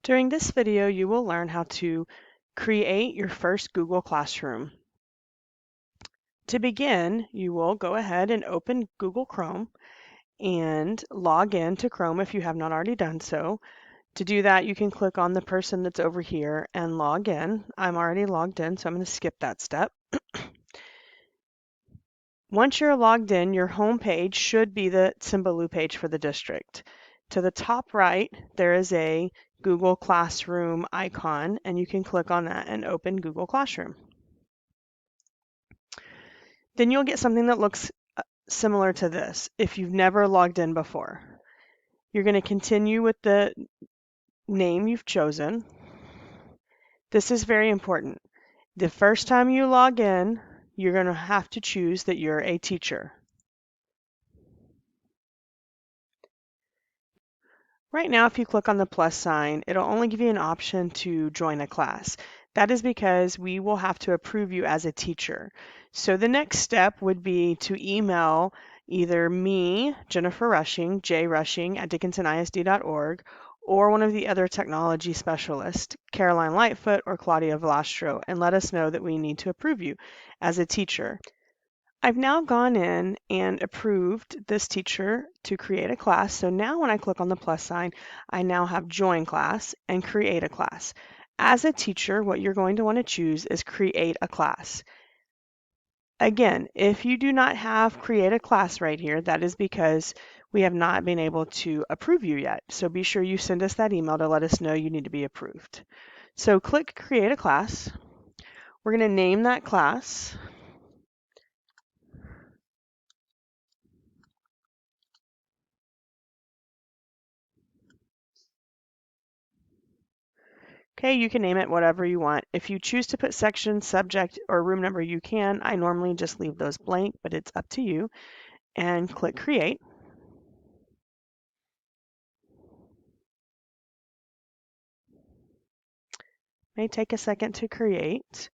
During this video, you will learn how to create your first Google Classroom. To begin, you will go ahead and open Google Chrome and log in to Chrome if you have not already done so. To do that, you can click on the person that's over here and log in. I'm already logged in, so I'm going to skip that step. Once you're logged in, your home page should be the Symbaloo page for the district. To the top right, there is a Google Classroom icon, and you can click on that and open Google Classroom. Then you'll get something that looks similar to this if you've never logged in before. You're going to continue with the name you've chosen. This is very important. The first time you log in, you're going to have to choose that you're a teacher. Right now, if you click on the plus sign, it'll only give you an option to join a class. That is because we will have to approve you as a teacher. So the next step would be to email either me, Jennifer Rushing, jrushing@dickinsonisd.org, or one of the other technology specialists, Caroline Lightfoot or Claudia Velastro, and let us know that we need to approve you as a teacher. I've now gone in and approved this teacher to create a class. So now when I click on the plus sign, I now have join class and create a class. As a teacher, what you're going to want to choose is create a class. Again, if you do not have create a class right here, that is because we have not been able to approve you yet. So be sure you send us that email to let us know you need to be approved. So click create a class. We're going to name that class. Okay, you can name it whatever you want. If you choose to put section, subject, or room number, you can. I normally just leave those blank, but it's up to you. And click Create. May take a second to create.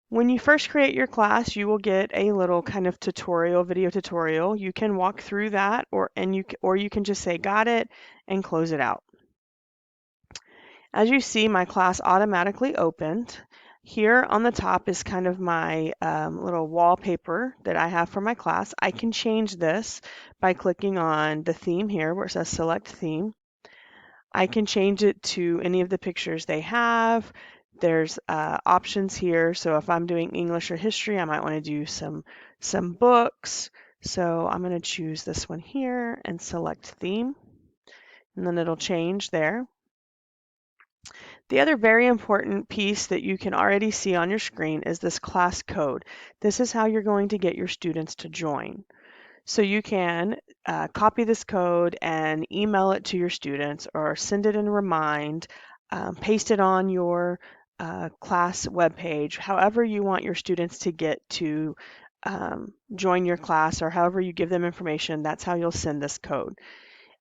When you first create your class, you will get a little kind of tutorial, video tutorial. You can walk through that, or you can just say got it and close it out. As you see, my class automatically opened. Here on the top is kind of my little wallpaper that I have for my class. I can change this by clicking on the theme here where it says select theme. I can change it to any of the pictures they have. There's options here. So if I'm doing English or history, I might want to do some books. So I'm going to choose this one here and select theme. And then it'll change there. The other very important piece that you can already see on your screen is this class code. This is how you're going to get your students to join. So you can copy this code and email it to your students or send it in Remind, paste it on your class webpage, however you want your students to get to join your class or however you give them information, that's how you'll send this code.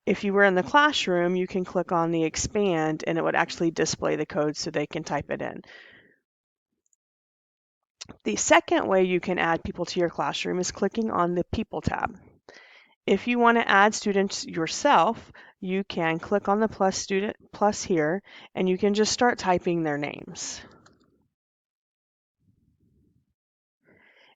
If you were in the classroom, you can click on the expand and it would actually display the code so they can type it in. The second way you can add people to your classroom is clicking on the People tab. If you want to add students yourself, you can click on the plus here and you can just start typing their names.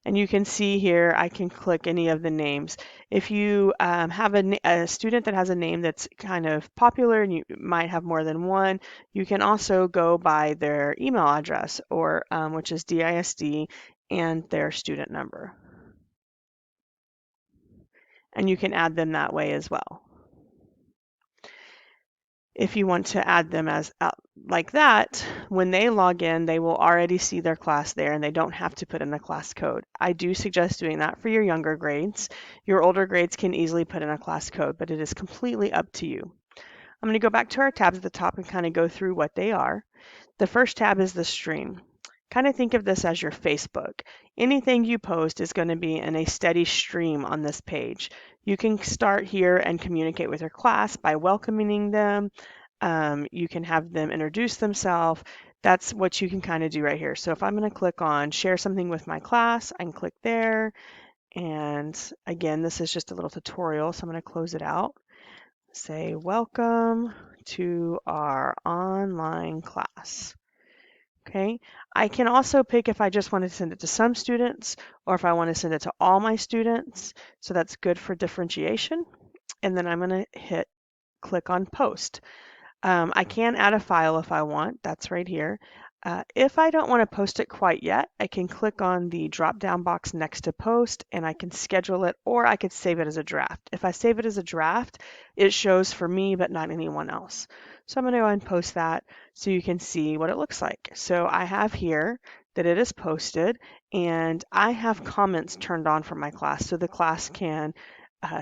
And you can see here, I can click any of the names. If you have a student that has a name that's kind of popular and you might have more than one, you can also go by their email address or which is DISD and their student number. And you can add them that way as well. If you want to add them as like that, when they log in, they will already see their class there and they don't have to put in a class code. I do suggest doing that for your younger grades. Your older grades can easily put in a class code, but it is completely up to you. I'm going to go back to our tabs at the top and kind of go through what they are. The first tab is the stream. Kind of think of this as your Facebook. Anything you post is going to be in a steady stream on this page. You can start here and communicate with your class by welcoming them. You can have them introduce themselves. That's what you can kind of do right here. So if I'm going to click on share something with my class, I can click there. And again, this is just a little tutorial, so I'm going to close it out. Say welcome to our online class. Okay, I can also pick if I just want to send it to some students or if I want to send it to all my students. So that's good for differentiation. And then I'm going to click on post. I can add a file if I want. That's right here. If I don't want to post it quite yet, I can click on the drop-down box next to post and I can schedule it, or I could save it as a draft. If I save it as a draft, it shows for me but not anyone else. So I'm going to go ahead and post that so you can see what it looks like. So I have here that it is posted and I have comments turned on for my class so the class can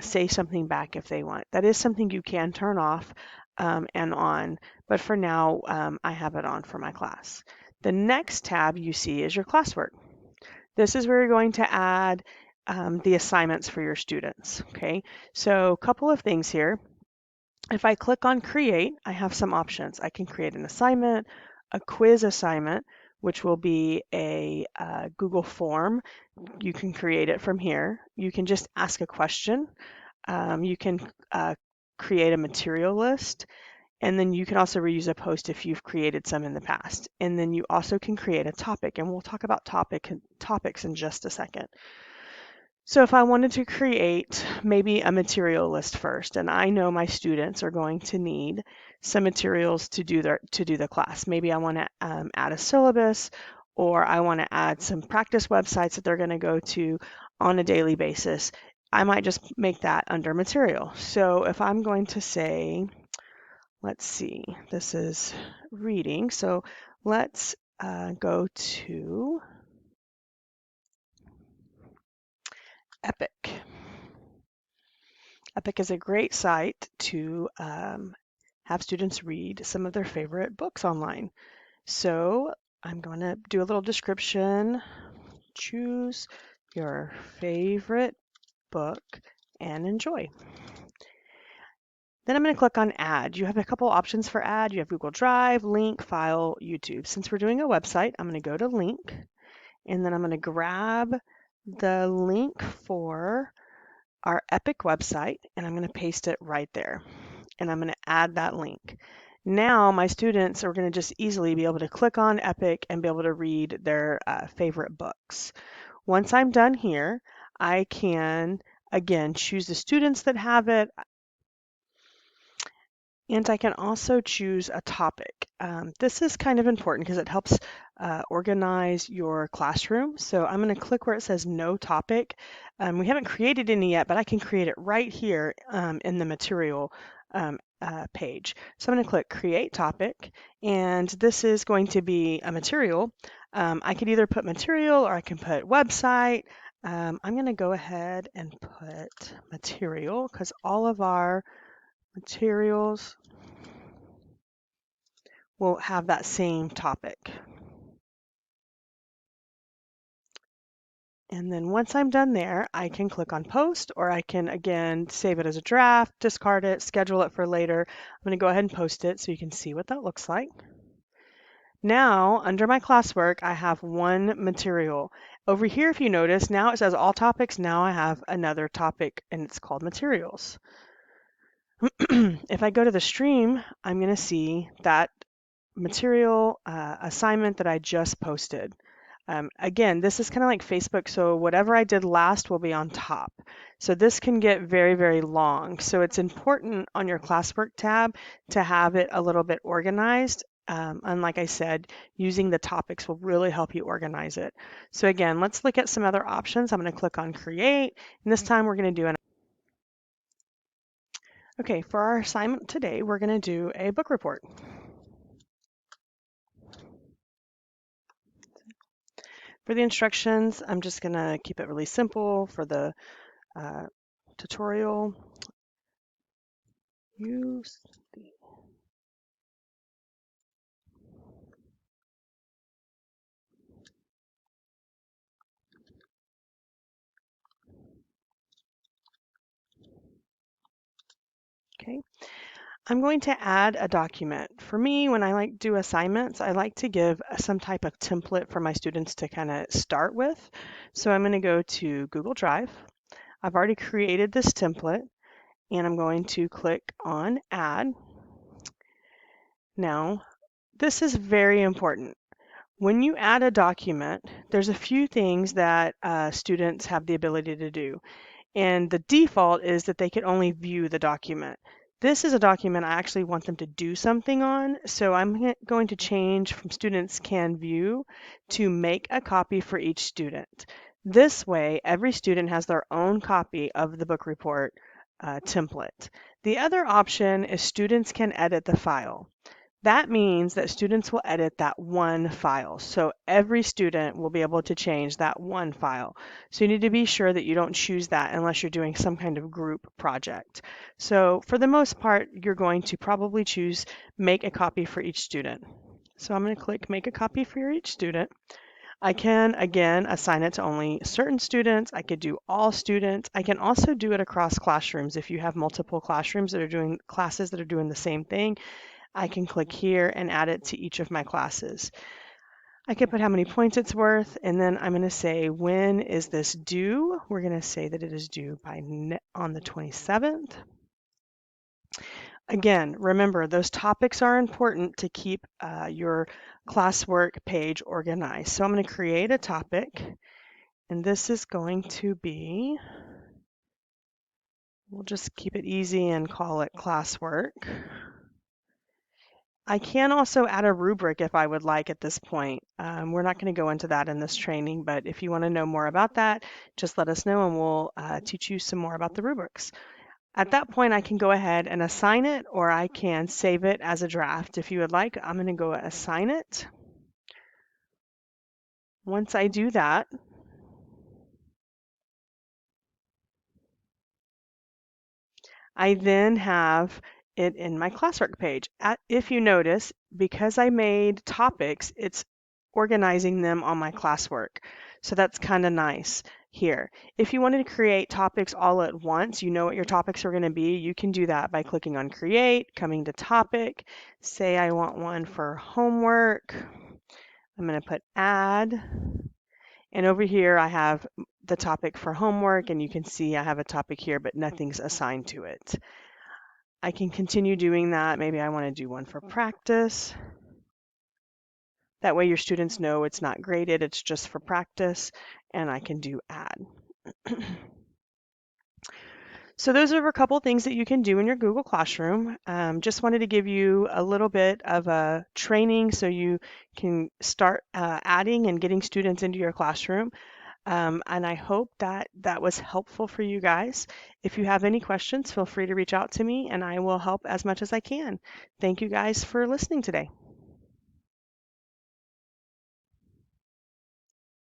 say something back if they want. That is something you can turn off and on, but for now I have it on for my class. The next tab you see is your classwork. This is where you're going to add the assignments for your students. Okay, so a couple of things here. If I click on create, I have some options. I can create an assignment, a quiz assignment, which will be a Google form. You can create it from here. You can just ask a question. You can create a material list, and then you can also reuse a post if you've created some in the past. And then you also can create a topic, and we'll talk about topics in just a second. So if I wanted to create maybe a material list first, and I know my students are going to need some materials to do the class. Maybe I want to add a syllabus, or I want to add some practice websites that they're going to go to on a daily basis. I might just make that under material. So if I'm going to say, let's see, this is reading. So let's go to Epic. Epic is a great site to have students read some of their favorite books online. So I'm going to do a little description. Choose your favorite book and enjoy. Then I'm going to click on add. You have a couple options for add. You have Google Drive, link, file, YouTube. Since we're doing a website, I'm going to go to link, and then I'm going to grab the link for our Epic website, and I'm going to paste it right there. And I'm going to add that link. Now my students are going to just easily be able to click on Epic and be able to read their favorite books. Once I'm done here, I can, again, choose the students that have it. And I can also choose a topic. This is kind of important because it helps organize your classroom. So I'm going to click where it says no topic. We haven't created any yet, but I can create it right here in the material page. So I'm going to click create topic, and this is going to be a material. I could either put material or I can put website. I'm going to go ahead and put material because all of our materials will have that same topic. And then once I'm done there, I can click on post, or I can again save it as a draft, discard it, schedule it for later. I'm going to go ahead and post it so you can see what that looks like. Now, under my classwork, I have one material. Over here, if you notice, now it says all topics. Now I have another topic, and it's called materials. If I go to the stream, I'm going to see that material assignment that I just posted. Again, this is kind of like Facebook, so whatever I did last will be on top. So this can get very, very long. So it's important on your classwork tab to have it a little bit organized. And like I said, using the topics will really help you organize it. So again, let's look at some other options. I'm going to click on create, and this time we're going to do an Okay, for our assignment today, we're going to do a book report. For the instructions, I'm just going to keep it really simple for the tutorial. Use the Okay. I'm going to add a document. For me, when I do assignments, I like to give some type of template for my students to kind of start with. So I'm going to go to Google Drive. I've already created this template, and I'm going to click on Add. Now, this is very important. When you add a document, there's a few things that students have the ability to do. And the default is that they can only view the document. This is a document I actually want them to do something on, so I'm going to change from students can view to make a copy for each student. This way, every student has their own copy of the book report template. The other option is students can edit the file. That means that students will edit that one file. So every student will be able to change that one file. So you need to be sure that you don't choose that unless you're doing some kind of group project. So for the most part, you're going to probably choose make a copy for each student. So I'm going to click make a copy for each student. I can, again, assign it to only certain students. I could do all students. I can also do it across classrooms. If you have multiple classrooms that are doing classes that are doing the same thing, I can click here and add it to each of my classes. I can put how many points it's worth, and then I'm going to say, when is this due? We're going to say that it is due on the 27th. Again, remember, those topics are important to keep your classwork page organized. So I'm going to create a topic, and this is going to be, we'll just keep it easy and call it classwork. I can also add a rubric if I would like at this point. We're not going to go into that in this training, but if you want to know more about that, just let us know and we'll teach you some more about the rubrics. At that point, I can go ahead and assign it, or I can save it as a draft. If you would like, I'm going to go assign it. Once I do that, I then have it in my classwork page. If you notice, because I made topics, it's organizing them on my classwork. So that's kind of nice here. If you wanted to create topics all at once, you know what your topics are going to be, you can do that by clicking on create, coming to topic, say I want one for homework. I'm going to put add. And over here I have the topic for homework, and you can see I have a topic here, but nothing's assigned to it. I can continue doing that. Maybe I want to do one for practice. That way your students know it's not graded, it's just for practice, and I can do add. So those are a couple things that you can do in your Google Classroom. Just wanted to give you a little bit of a training so you can start adding and getting students into your classroom. And I hope that that was helpful for you guys. If you have any questions, feel free to reach out to me and I will help as much as I can. Thank you guys for listening today.